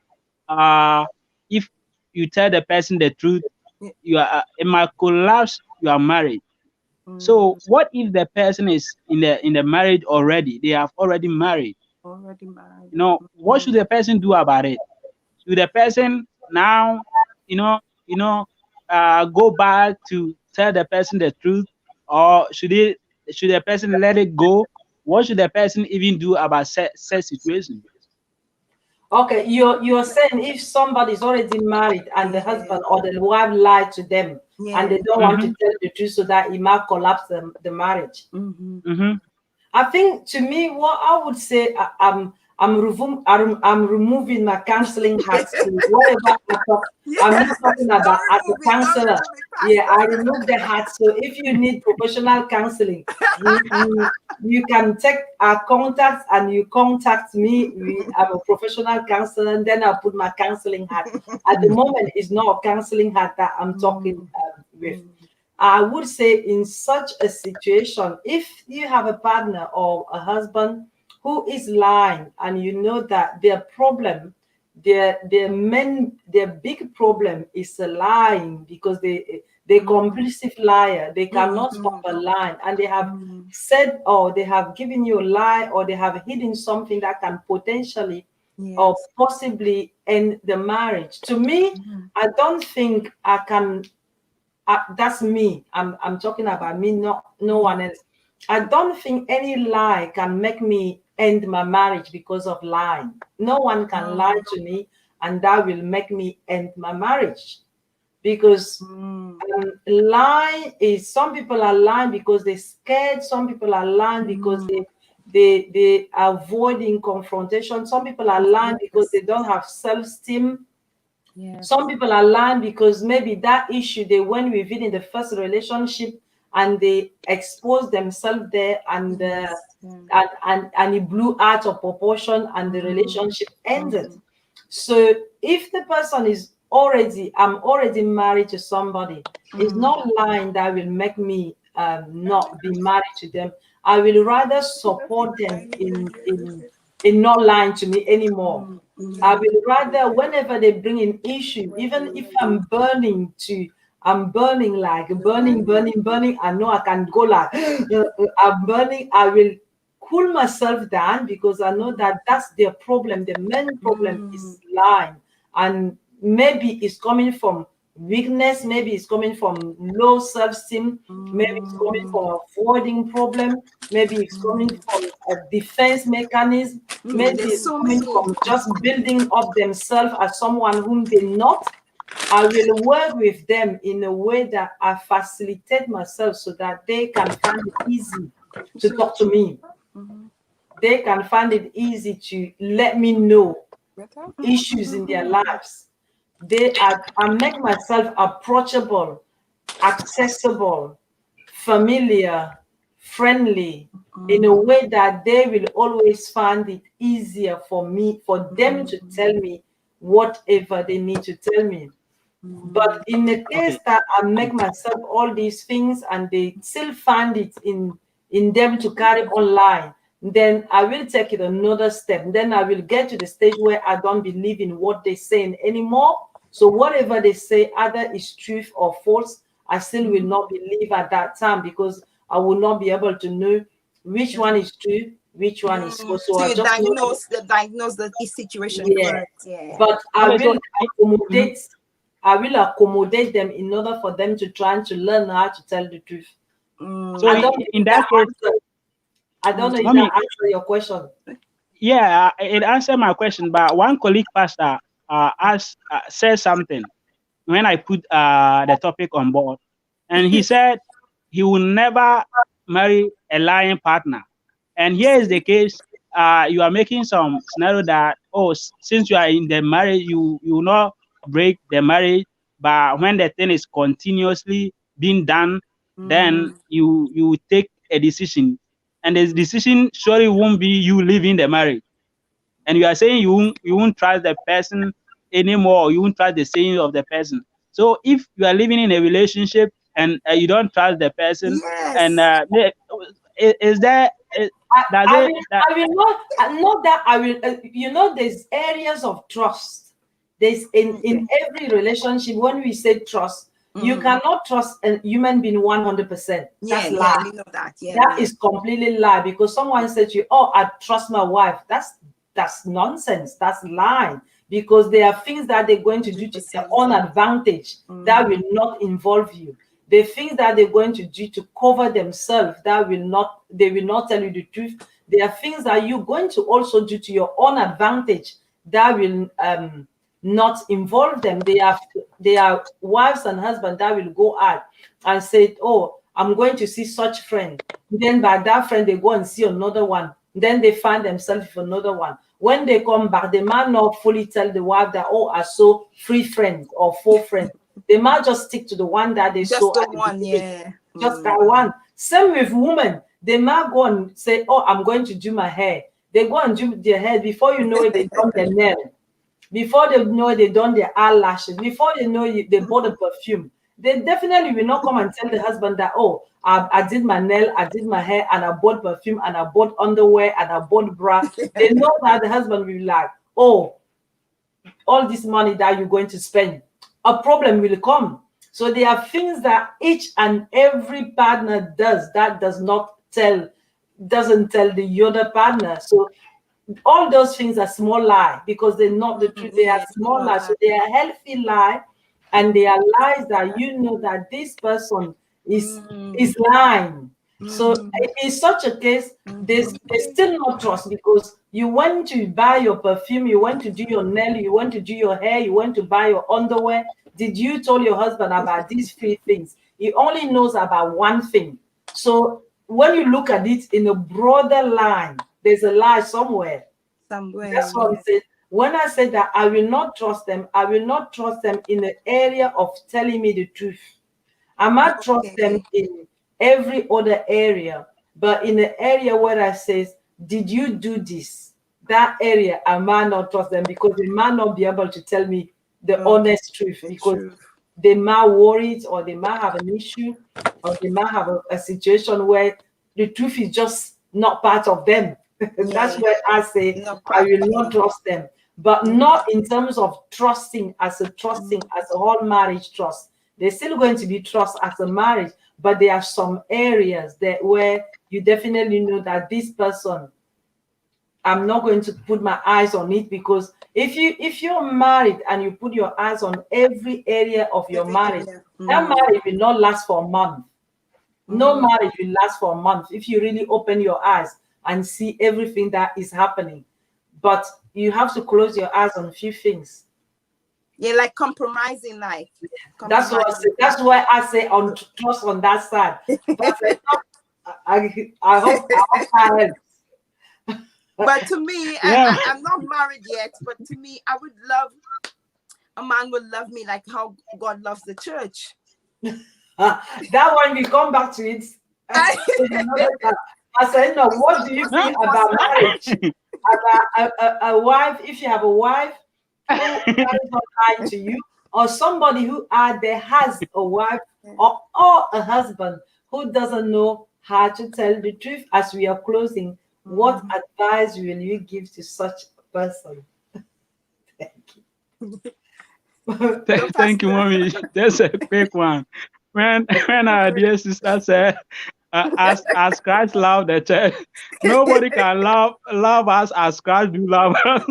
S3: if you tell the person the truth, you are it might collapse. You are married. So what if the person is in the marriage already? They have already married. You know, what should the person do about it? Should the person now, go back to tell the person the truth, or should the person let it go? What should the person even do about such situation?
S2: Okay, you're saying if somebody's already married and the husband or the wife lied to them, and they don't want to tell the truth, so that it might collapse the marriage. I think, to me, what I would say, I'm removing my counseling hat. Whatever I'm not talking about as a counselor. Yeah, I remove the hat. So if you need professional counseling, you can take our contacts and you contact me. I'm a professional counselor, and then I'll put my counseling hat. At the moment, it's not a counseling hat that I'm talking with. I would say, in such a situation, if you have a partner or a husband who is lying, and you know that their problem, their big problem is lying, because they're compulsive liar. They cannot stop a lie, and they have said, or they have given you a lie, or they have hidden something that can potentially or possibly end the marriage. To me, I don't think I can. That's me. I'm talking about me, no one else. I don't think any lie can make me end my marriage because of lying. No one can lie to me, and that will make me end my marriage. Because lie is, some people are lying because they're scared. Some people are lying because they are avoiding confrontation. Some people are lying because they don't have self-esteem.
S4: Yeah.
S2: Some people are lying because maybe that issue they went with it in the first relationship and they exposed themselves there, and and it blew out of proportion and the relationship ended. So if the person is already, I'm already married to somebody, it's not lying that will make me not be married to them. I will rather support them in not lying to me anymore. I will rather, whenever they bring in issue, even if I'm burning like burning, I know I can go like I'm burning, I will cool myself down because I know that that's their problem. The main problem is lying, and maybe it's coming from weakness, maybe it's coming from low self-esteem, maybe it's coming from avoiding problem, maybe it's coming from a defense mechanism, maybe
S4: There's
S2: it's
S4: so
S2: coming
S4: many.
S2: from just building up themselves as someone whom they not. I will work with them in a way that I facilitate myself so that they can find it easy to talk to me. They can find it easy to let me know issues in their lives. I make myself approachable, accessible, familiar, friendly, in a way that they will always find it easier for them to tell me whatever they need to tell me. But in the case that I make myself all these things and they still find it in them to carry online, then I will take it another step. Then I will get to the stage where I don't believe in what they're saying anymore. So whatever they say, either is truth or false, I still will not believe at that time, because I will not be able to know which one is true, which one is false. So
S4: So
S2: I
S4: you
S2: just know,
S4: diagnose the situation
S2: yeah.
S4: correct. Yeah.
S2: But I
S3: Okay, so
S2: will accommodate. I will accommodate them in order for them to try to learn how to tell the truth.
S3: so
S2: I don't know
S3: in
S2: if
S3: that case,
S2: I don't know if
S3: mommy,
S2: that answers your question.
S3: yeah, it answered my question. But one colleague pastor said something when I put the topic on board, and he said he will never marry a lying partner. And here is the case: you are making some scenario that, since you are in the marriage, you will not break the marriage, but when the thing is continuously being done, then you take a decision, and the decision surely won't be you leaving the marriage. And you are saying you won't trust the person anymore, you won't trust the saying of the person. So if you are living in a relationship and you don't trust the person,
S4: Yes.
S3: and is there does it that
S2: I will not that I will. There's areas of trust. There's in every relationship. When we say trust, you cannot trust a human being 100%. That's lie.
S4: We know that. Yeah.
S2: That is completely lie, because someone said to you, "Oh, I trust my wife." That's nonsense. That's lying, because there are things that they're going to do to their own advantage that will not involve you. The things that they're going to do to cover themselves they will not tell you the truth. There are things that you're going to also do to your own advantage that will not involve them. They are wives and husbands that will go out and say, "Oh, I'm going to see such friend." Then by that friend, they go and see another one. Then they find themselves with another one. When they come back, they might not fully tell the wife that, "Oh, I saw 3 friends or 4 friends." They might just stick to the one that they
S4: Just
S2: saw.
S4: the one, yeah.
S2: Just that one. Same with women. They might go and say, "Oh, I'm going to do my hair." They go and do their hair. Before you know it, they done their nail. Before they know it, they done their eyelashes. Before you know it, they bought a perfume. They definitely will not come and tell the husband that, "Oh, I did my nail, I did my hair, and I bought perfume, and I bought underwear, and I bought bra." They know that the husband will be like, "Oh, all this money that you're going to spend, a problem will come." So there are things that each and every partner does that doesn't tell the other partner. So all those things are small lie, because they're not the truth. They are small lies. So they are healthy lie, and they are lies that that this person is lying. So in such a case, there's still no trust, because you went to buy your perfume, you went to do your nail, you went to do your hair, you went to buy your underwear. Did you tell your husband about these 3 things? He only knows about one thing. So when you look at it in a broader line, there's a lie somewhere.
S4: Somewhere.
S2: That's what I'm saying. When I say that I will not trust them, I will not trust them in the area of telling me the truth. I might trust them in every other area, but in the area where I says, did you do this? That area, I might not trust them because they might not be able to tell me the honest truth, because they might worry, or they might have an issue, or they might have a situation where the truth is just not part of them. That's where I say I will not trust them, but not in terms of trusting as a whole marriage trust. There's still going to be trust as a marriage, but there are some areas that where you definitely know that this person, I'm not going to put my eyes on it, because if you're married and you put your eyes on every area of your marriage, that marriage will not last for a month. No marriage will last for a month if you really open your eyes and see everything that is happening. But you have to close your eyes on a few things.
S4: Yeah, like compromising life.
S2: That's what I say. That's why I say on trust on that side. I hope I help.
S4: But to me, I'm not married yet, but to me, I would love, a man would love me like how God loves the church.
S2: That one, we come back to it. I said, no, what do you think about marriage? About a wife, if you have a wife who is not lying to you, or somebody who either has a wife or a husband who doesn't know how to tell the truth. As we are closing, what advice will you give to such a person? Thank you.
S3: Thank you, mommy. That's a quick one. When our dear sister said, as Christ loved the church, nobody can love us as Christ do love us.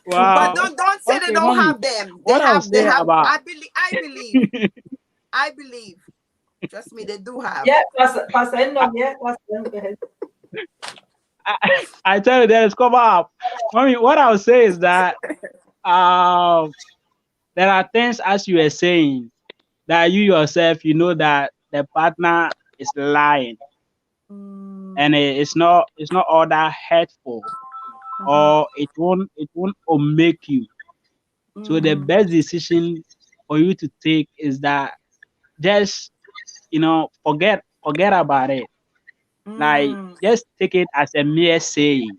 S3: Wow.
S4: But don't say they don't have them. They have. I believe. Trust me, they do have.
S2: Yeah, Pastor Eno, yeah, Pastor.
S3: I tell you, there is cover up. Mommy, what I would say is that there are things, as you were saying, that you yourself, you know that the partner is lying, and it's not all that hurtful, or it won't make you. So the best decision for you to take is that just forget about it. Like, just take it as a mere saying.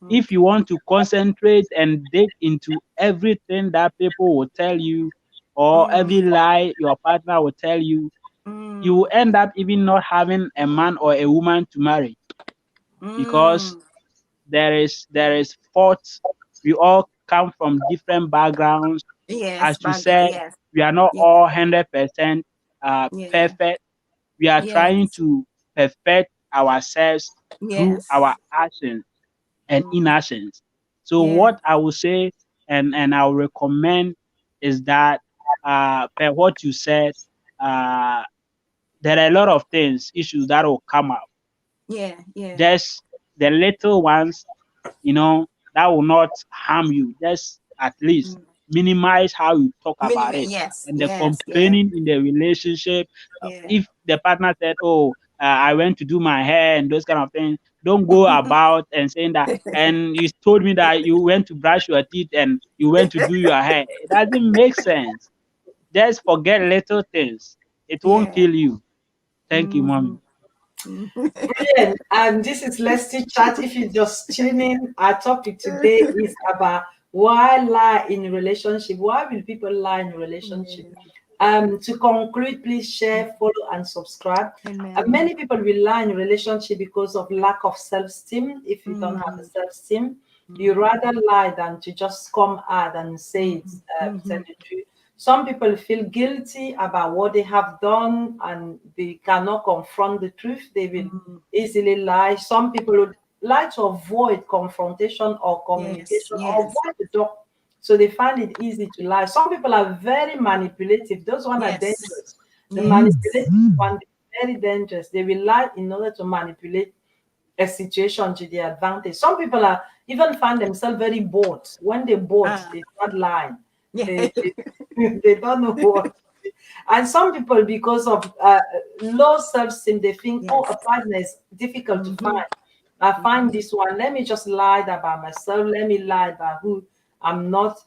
S3: If you want to concentrate and dig into everything that people will tell you, or every lie your partner will tell you, you will end up even not having a man or a woman to marry, because there is fault. We all come from different backgrounds. As you said, we are not all 100% perfect. We are trying to perfect ourselves through our actions and inactions. So what I would say, and I would recommend, is that per what you said, there are a lot of issues that will come up. Just the little ones, that will not harm you. Just at least minimize how you talk about it. And the complaining in the relationship. If the partner said, "Oh, I went to do my hair," and those kind of things, don't go about and saying that. And you told me that you went to brush your teeth and you went to do your hair. It doesn't make sense. Just forget little things. It won't kill you. Thank you, mommy.
S2: Brilliant. And this is Let's Chit Chat. If you're just tuning in, our topic today is about why lie in relationship. Why will people lie in relationship? To conclude, please share, follow, and subscribe. Many people will lie in relationship because of lack of self-esteem. If you don't have a self-esteem, you rather lie than to just come out and say it, tell the truth. Some people feel guilty about what they have done and they cannot confront the truth. They will easily lie. Some people would like to avoid confrontation or communication, or avoid the talk. So they find it easy to lie. Some people are very manipulative. Those ones are dangerous. The manipulative one is very dangerous. They will lie in order to manipulate a situation to their advantage. Some people are even find themselves very bored. When they're bored, they start lying. They don't know what. And some people, because of low self-esteem, they think, oh, a partner is difficult to find. I find this one. Let me just lie about myself. Let me lie about who I'm not.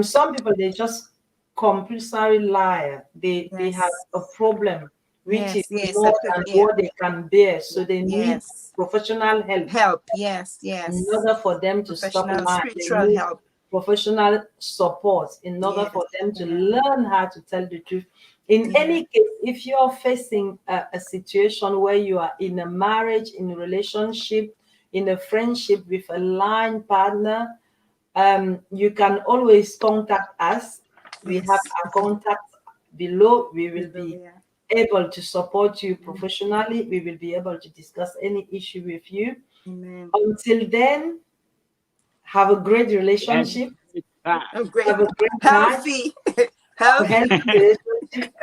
S2: Some people, they just compulsory liar. They have a problem which is more than what they can bear. So they need professional help. In order for them to stop lying,
S4: spiritual help,
S2: professional support in order for them to learn how to tell the truth. In any case, if you're facing a situation where you are in a marriage, in a relationship, in a friendship with a lying partner, you can always contact us. We have our contact below. We will be able to support you professionally. We will be able to discuss any issue with you.
S4: Amen.
S2: Until then, have a great relationship.
S3: And
S2: Have a great
S4: healthy
S2: relationship.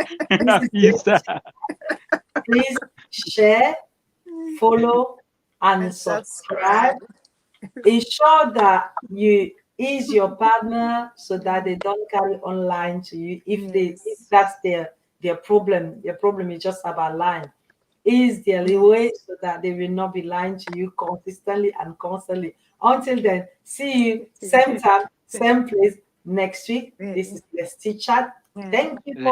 S2: Please share, follow, and subscribe. Ensure that you ease your partner so that they don't carry on lying to you. If that's their problem, their problem is just about lying. Ease their way so that they will not be lying to you consistently and constantly. Until then, see you same time, same place next week. This is Let's Chit Chat. Thank you for